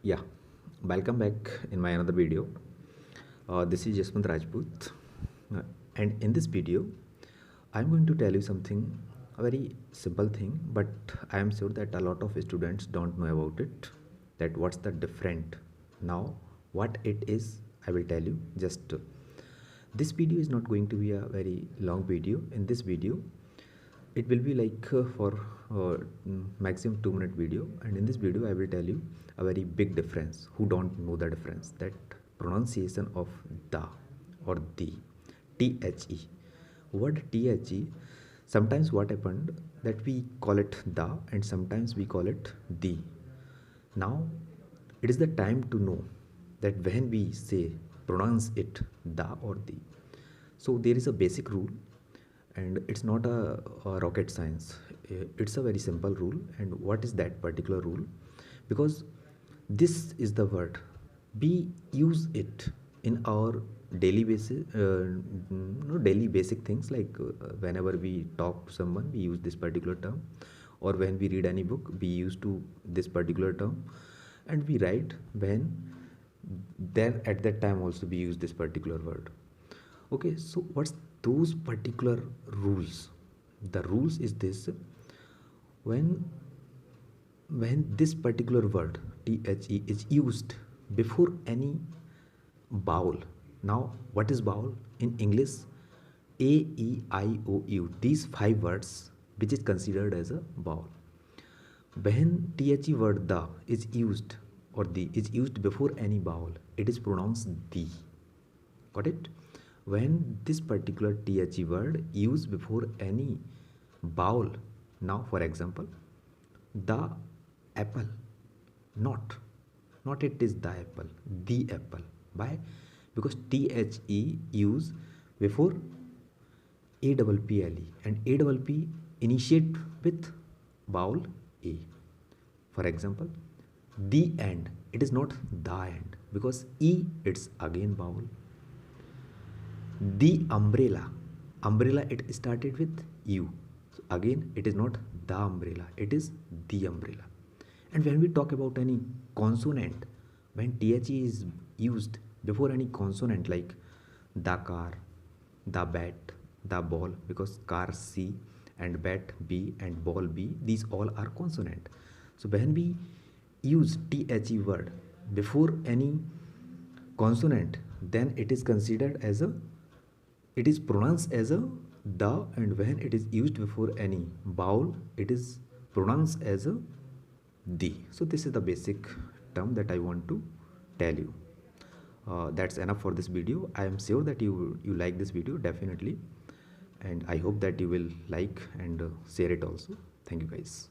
Yeah, welcome back in my another video. This is Jasmant Rajput, and in this video, I'm going to tell you something, a very simple thing, but I am sure that a lot of students don't know about it. That what's the different now, what it is, I will tell you. Just this video is not going to be a very long video. In this video, it will be like for maximum 2 minute video, and in this video I will tell you a very big difference who don't know the difference, that pronunciation of the or the the word the. Sometimes what happened that we call it the and sometimes we call it the. Now it is the time to know that when we say pronounce it the or the, so there is a basic rule, and it's not a rocket science. It's a very simple rule. And what is that particular rule? Because this is the word we use it in our daily basis, no daily basic things, like whenever we talk to someone we use this particular term, or when we read any book we use to this particular term, and we write when then at that time also we use this particular word. Okay, so what's those particular rules? The rules is this: when this particular word the is used before any vowel. Now what is vowel in English? A, E, I, O, U, these five words which is considered as a vowel. When the word the is used, or the is used before any vowel, it is pronounced the. Got it? When this particular the word used before any vowel, now for example, the apple, not it is the apple, the apple. Why? Because the use before a double p l e, and a double p initiate with vowel a. For example, the end, it is not the end because e it's again vowel. The umbrella it started with u, so again it is not the umbrella, it is the umbrella. And when we talk about any consonant, when the is used before any consonant, like the car, the bat, the ball, because car C and bat B and ball B, these all are consonant. So when we use the word before any consonant, then it is considered as a, it is pronounced as a the, and when it is used before any vowel it is pronounced as a the. So this is the basic term that I want to tell you. That's enough for this video. I am sure that you like this video definitely, and I hope that you will like and share it also. Thank you guys.